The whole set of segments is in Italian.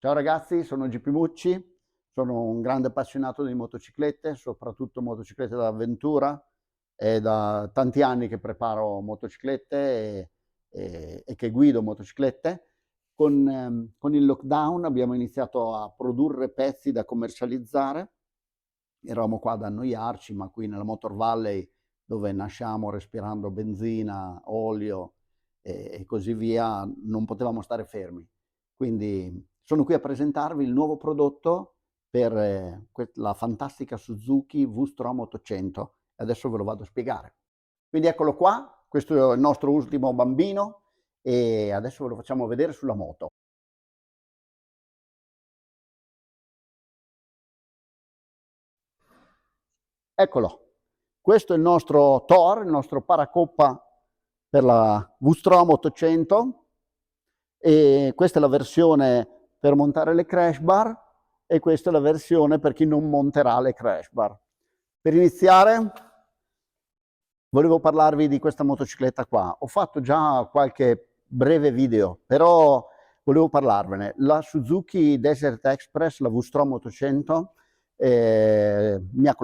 Ciao ragazzi, sono GP Mucci, sono un grande appassionato di motociclette, soprattutto motociclette d'avventura. È da tanti anni che preparo motociclette e che guido motociclette. Con il lockdown abbiamo iniziato a produrre pezzi da commercializzare. Eravamo qua ad annoiarci, ma qui nella Motor Valley, dove nasciamo respirando benzina, olio e così via, non potevamo stare fermi. Quindi sono qui a presentarvi il nuovo prodotto per la fantastica Suzuki V-Strom 800. Adesso ve lo vado a spiegare. Quindi eccolo qua, questo è il nostro ultimo bambino e adesso ve lo facciamo vedere sulla moto. Eccolo, questo è il nostro Thor, il nostro paracoppa per la V-Strom 800 e questa è la versione per montare le crash bar e questa è la versione per chi non monterà le crash bar. Per iniziare volevo parlarvi di questa motocicletta qua. Ho fatto già qualche breve video, però volevo parlarvene. La Suzuki Desert Express, la V-Strom 800, mi ha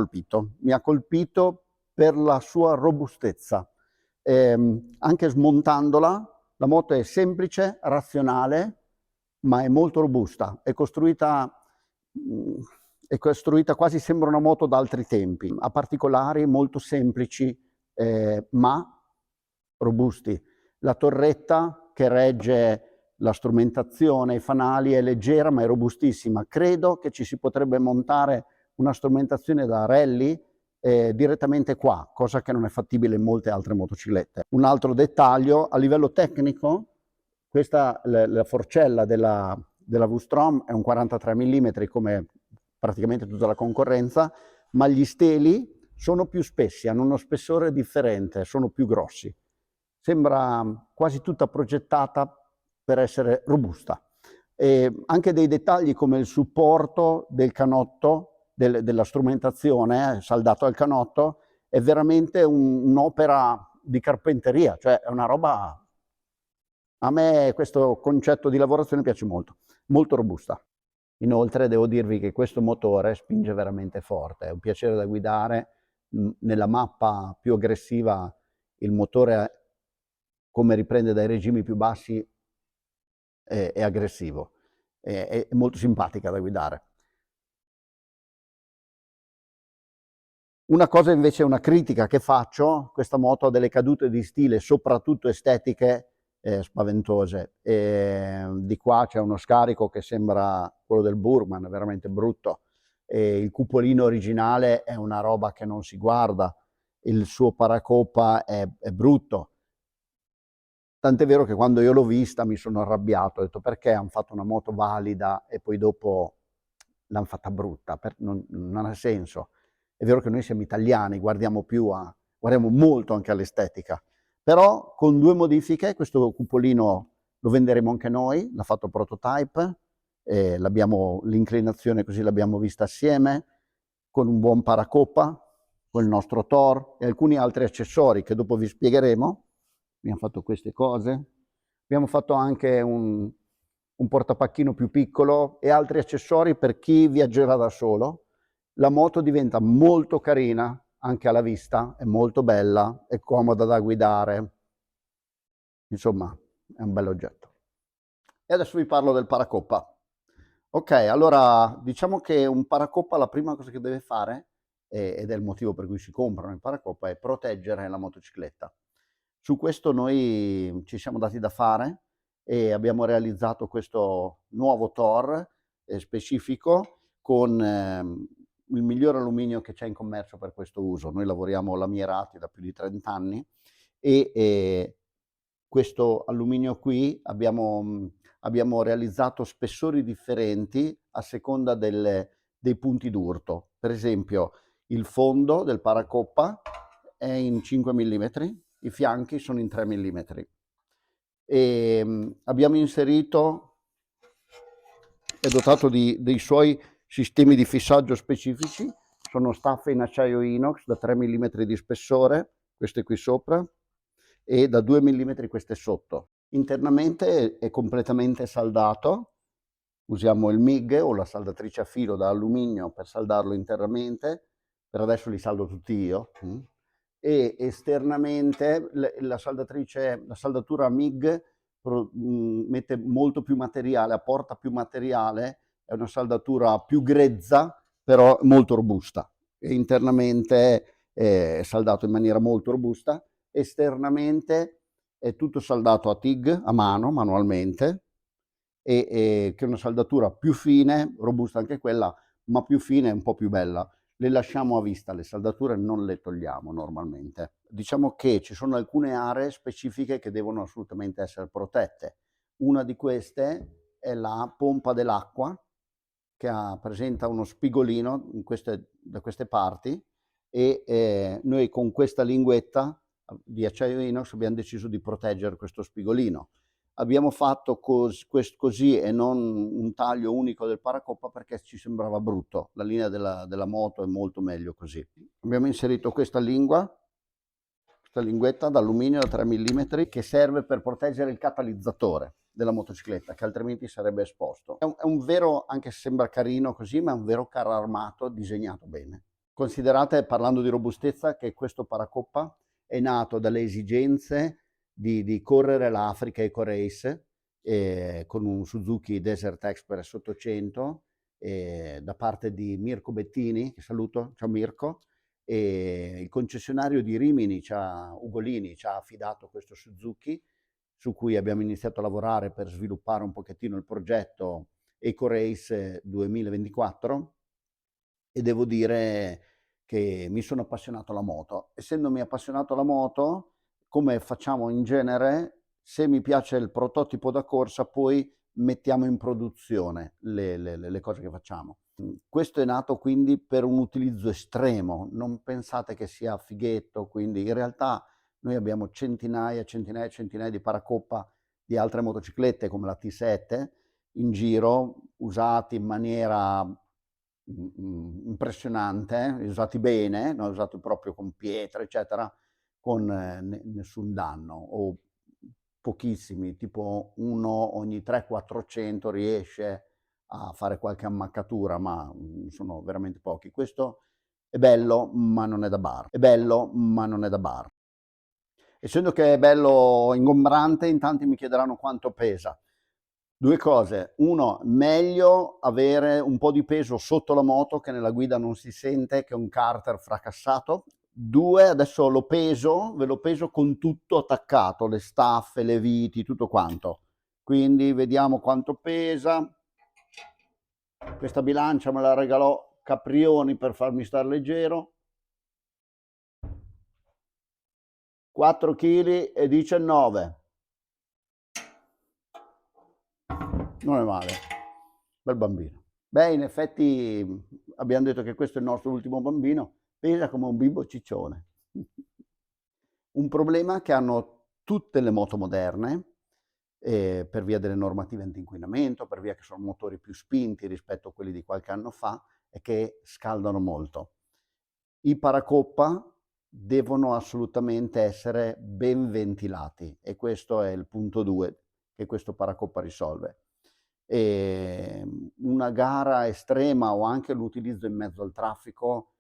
colpito per la sua robustezza. Anche smontandola, la moto è semplice, razionale, ma è molto robusta. È costruita quasi sembra una moto d'altri tempi. Ha particolari molto semplici, ma robusti. La torretta che regge la strumentazione, i fanali è leggera ma è robustissima. Credo che ci si potrebbe montare una strumentazione da rally direttamente qua, cosa che non è fattibile in molte altre motociclette. Un altro dettaglio, a livello tecnico, questa, la forcella della V-Strom è un 43 mm come praticamente tutta la concorrenza, ma gli steli sono più spessi, hanno uno spessore differente, sono più grossi. Sembra quasi tutta progettata per essere robusta. E anche dei dettagli come il supporto del canotto, della strumentazione saldato al canotto, è veramente un'opera di carpenteria, cioè è una roba... A me questo concetto di lavorazione piace molto, molto robusta. Inoltre devo dirvi che questo motore spinge veramente forte, è un piacere da guidare. Nella mappa più aggressiva il motore, come riprende dai regimi più bassi, è aggressivo, è molto simpatica da guidare. Una cosa invece, una critica che faccio, questa moto ha delle cadute di stile, soprattutto estetiche, spaventose. Di qua c'è uno scarico che sembra quello del Burman, veramente brutto. Il cupolino originale è una roba che non si guarda, il suo paracoppa è brutto. Tant'è vero che quando io l'ho vista mi sono arrabbiato, ho detto perché hanno fatto una moto valida e poi dopo l'hanno fatta brutta, non ha senso. È vero che noi siamo italiani, guardiamo molto anche all'estetica, però con due modifiche, questo cupolino lo venderemo anche noi, l'ha fatto Prototype, l'inclinazione così l'abbiamo vista assieme, con un buon paracoppa, con il nostro Thor e alcuni altri accessori che dopo vi spiegheremo. Abbiamo fatto queste cose, abbiamo fatto anche un portapacchino più piccolo e altri accessori per chi viaggerà da solo. La moto diventa molto carina anche alla vista, è molto bella, è comoda da guidare, insomma è un bell'oggetto. E adesso vi parlo del paracoppa. Ok, allora diciamo che un paracoppa la prima cosa che deve fare, ed è il motivo per cui si comprano il paracoppa, è proteggere la motocicletta. Su questo noi ci siamo dati da fare e abbiamo realizzato questo nuovo Thor specifico con il miglior alluminio che c'è in commercio per questo uso. Noi lavoriamo lamierati da più di 30 anni e questo alluminio qui abbiamo realizzato spessori differenti a seconda dei punti d'urto. Per esempio il fondo del paracoppa è in 5 mm, i fianchi sono in 3 mm. E abbiamo inserito, è dotato dei suoi sistemi di fissaggio specifici, sono staffe in acciaio inox da 3 mm di spessore, queste qui sopra, e da 2 mm queste sotto. Internamente è completamente saldato, Usiamo il MIG o la saldatrice a filo da alluminio per saldarlo internamente, per adesso li saldo tutti io, e esternamente la saldatura MIG mette molto più materiale, apporta più materiale, è una saldatura più grezza, però molto robusta. E internamente è saldato in maniera molto robusta, esternamente è tutto saldato a TIG, a mano, manualmente, e che è una saldatura più fine, robusta anche quella, ma più fine e un po' più bella. Le lasciamo a vista, le saldature non le togliamo normalmente. Diciamo che ci sono alcune aree specifiche che devono assolutamente essere protette. Una di queste è la pompa dell'acqua, che presenta uno spigolino da queste parti, e noi con questa linguetta di acciaio inox abbiamo deciso di proteggere questo spigolino. Abbiamo fatto così e non un taglio unico del paracoppa perché ci sembrava brutto. La linea della moto è molto meglio così. Abbiamo inserito questa linguetta d'alluminio da 3 mm che serve per proteggere il catalizzatore della motocicletta, che altrimenti sarebbe esposto. È un vero, anche se sembra carino così, ma è un vero carro armato disegnato bene. Considerate, parlando di robustezza, che questo paracoppa è nato dalle esigenze di correre l'Africa Eco Race con un Suzuki Desert Express 800 da parte di Mirko Bettini, che saluto, ciao Mirko, e il concessionario di Rimini, Ugolini, ci ha affidato questo Suzuki, su cui abbiamo iniziato a lavorare per sviluppare un pochettino il progetto Eco Race 2024, e devo dire che mi sono appassionato alla moto. Essendomi appassionato alla moto, come facciamo in genere, se mi piace il prototipo da corsa, poi mettiamo in produzione le cose che facciamo. Questo è nato quindi per un utilizzo estremo, non pensate che sia fighetto, quindi in realtà noi abbiamo centinaia e centinaia e centinaia di paracoppa di altre motociclette come la T7 in giro, usati in maniera impressionante, usati bene, no? Usati proprio con pietre, eccetera, con nessun danno, o pochissimi, tipo uno ogni 300-400 riesce a fare qualche ammaccatura, ma sono veramente pochi. Questo è bello, ma non è da bar. È bello, ma non è da bar. Essendo che è bello ingombrante, in tanti mi chiederanno quanto pesa. Due cose: uno, meglio avere un po' di peso sotto la moto che nella guida non si sente, che è un carter fracassato. Due, adesso ve lo peso con tutto attaccato, le staffe, le viti, tutto quanto. Quindi vediamo quanto pesa. Questa bilancia me la regalò Caprioni per farmi star leggero. 4,19 kg. Non è male, bel bambino. Beh, in effetti abbiamo detto che questo è il nostro ultimo bambino, pesa come un bimbo ciccione. Un problema che hanno tutte le moto moderne, per via delle normative anti-inquinamento, per via che sono motori più spinti rispetto a quelli di qualche anno fa, è che scaldano molto. I paracoppa devono assolutamente essere ben ventilati, e questo è il punto 2 che questo paracoppa risolve. Una gara estrema o anche l'utilizzo in mezzo al traffico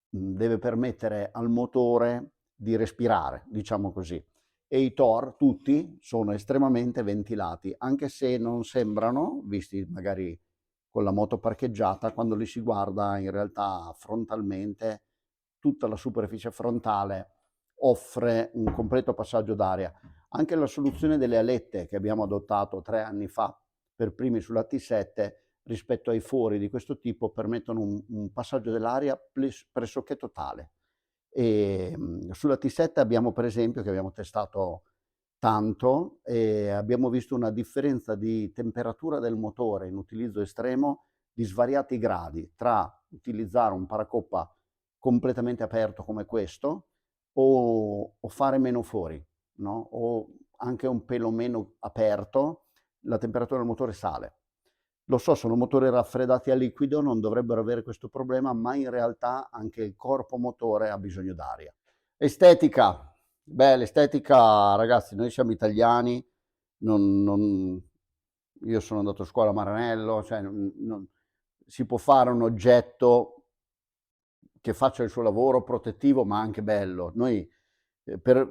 deve permettere al motore di respirare, diciamo così. E i Thor tutti sono estremamente ventilati, anche se non sembrano, visti magari con la moto parcheggiata, quando li si guarda in realtà frontalmente, tutta la superficie frontale offre un completo passaggio d'aria. Anche la soluzione delle alette che abbiamo adottato 3 anni fa per primi sulla T7 rispetto ai fori di questo tipo permettono un passaggio dell'aria pressoché totale. E sulla T7 abbiamo, per esempio, che abbiamo testato tanto, e abbiamo visto una differenza di temperatura del motore in utilizzo estremo di svariati gradi tra utilizzare un paracoppa completamente aperto come questo o fare meno fori, no? O anche un pelo meno aperto, la temperatura del motore sale. Lo so, sono motori raffreddati a liquido, non dovrebbero avere questo problema, ma in realtà anche il corpo motore ha bisogno d'aria. Estetica. Beh, l'estetica, ragazzi, noi siamo italiani, non io sono andato a scuola a Maranello, cioè si può fare un oggetto che faccia il suo lavoro protettivo ma anche bello. Noi per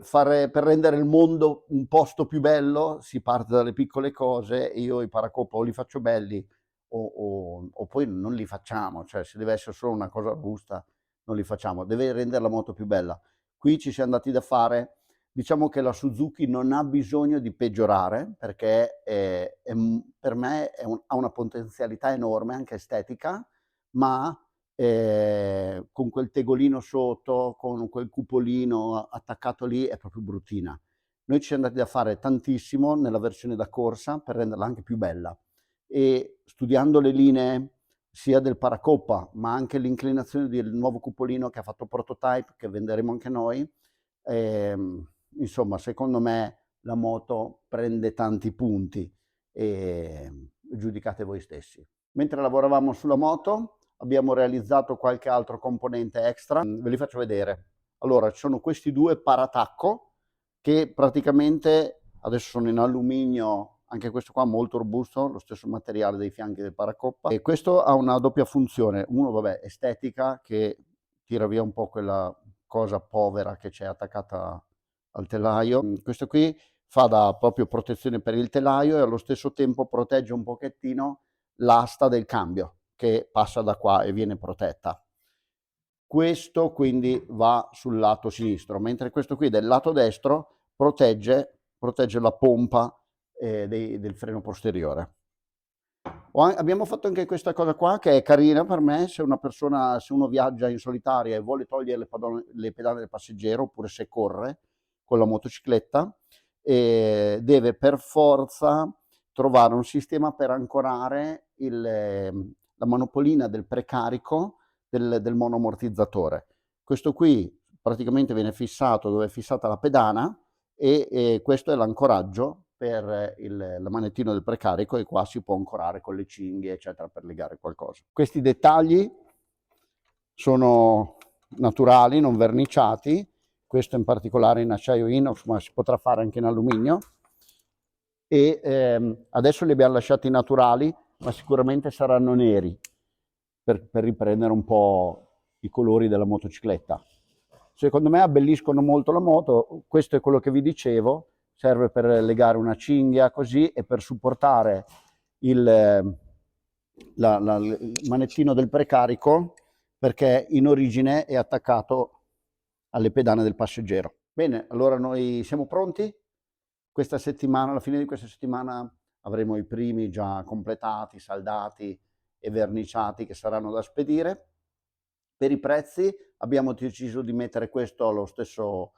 rendere il mondo un posto più bello si parte dalle piccole cose, e io i paracoppa o li faccio belli o poi non li facciamo, cioè se deve essere solo una cosa robusta non li facciamo, deve rendere la moto più bella. Qui ci siamo andati da fare, diciamo che la Suzuki non ha bisogno di peggiorare, perché per me ha una potenzialità enorme, anche estetica, ma con quel tegolino sotto, con quel cupolino attaccato lì, è proprio bruttina. Noi ci siamo andati da fare tantissimo nella versione da corsa per renderla anche più bella, e studiando le linee sia del paracoppa ma anche l'inclinazione del nuovo cupolino che ha fatto Prototype, che venderemo anche noi, insomma secondo me la moto prende tanti punti, e giudicate voi stessi. Mentre lavoravamo sulla moto abbiamo realizzato qualche altro componente extra, ve li faccio vedere. Allora, ci sono questi due paratacco che praticamente adesso sono in alluminio, anche questo qua molto robusto, lo stesso materiale dei fianchi del paracoppa, e questo ha una doppia funzione. Uno, vabbè, estetica, che tira via un po' quella cosa povera che c'è attaccata al telaio. Questo qui fa da proprio protezione per il telaio e allo stesso tempo protegge un pochettino l'asta del cambio, che passa da qua e viene protetta. Questo quindi va sul lato sinistro, mentre questo qui del lato destro protegge la pompa del freno posteriore. Abbiamo fatto anche questa cosa qua che è carina per me, se uno viaggia in solitaria e vuole togliere le pedane del passeggero, oppure se corre con la motocicletta, deve per forza trovare un sistema per ancorare la manopolina del precarico del monoammortizzatore. Questo qui praticamente viene fissato dove è fissata la pedana, e questo è l'ancoraggio per il manettino del precarico, e qua si può ancorare con le cinghie eccetera per legare qualcosa. Questi dettagli sono naturali, non verniciati, questo in particolare in acciaio inox, ma si potrà fare anche in alluminio, e adesso li abbiamo lasciati naturali, ma sicuramente saranno neri per riprendere un po' i colori della motocicletta. Secondo me abbelliscono molto la moto. Questo è quello che vi dicevo, serve per legare una cinghia così e per supportare il manettino del precarico, perché in origine è attaccato alle pedane del passeggero. Bene, allora noi siamo pronti. Questa settimana, alla fine di questa settimana, avremo i primi già completati, saldati e verniciati, che saranno da spedire. Per i prezzi abbiamo deciso di mettere questo allo stesso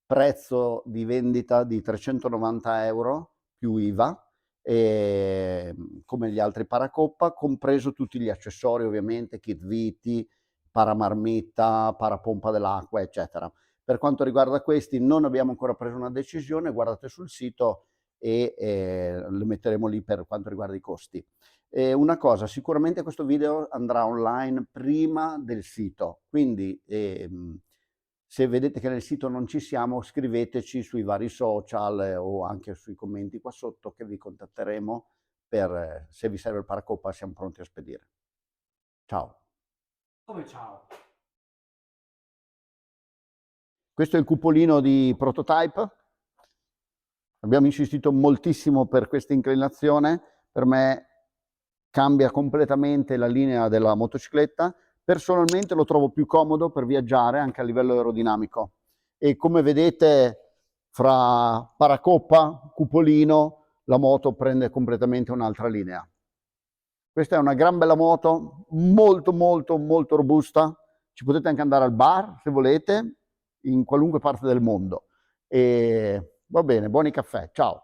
prezzo di vendita di 390 euro più IVA, come gli altri paracoppa, compreso tutti gli accessori ovviamente, kit viti, paramarmitta, parapompa dell'acqua eccetera. Per quanto riguarda questi non abbiamo ancora preso una decisione, guardate sul sito e le metteremo lì per quanto riguarda i costi. Una cosa, sicuramente questo video andrà online prima del sito, quindi se vedete che nel sito non ci siamo, scriveteci sui vari social o anche sui commenti qua sotto, che vi contatteremo per se vi serve il paracoppa, siamo pronti a spedire. Ciao. Come ciao? Questo è il cupolino di Prototype. Abbiamo insistito moltissimo per questa inclinazione, per me cambia completamente la linea della motocicletta. Personalmente lo trovo più comodo per viaggiare anche a livello aerodinamico, e come vedete fra paracoppa, cupolino, la moto prende completamente un'altra linea. Questa è una gran bella moto, molto molto molto robusta, ci potete anche andare al bar se volete, in qualunque parte del mondo. E va bene, buoni caffè, ciao!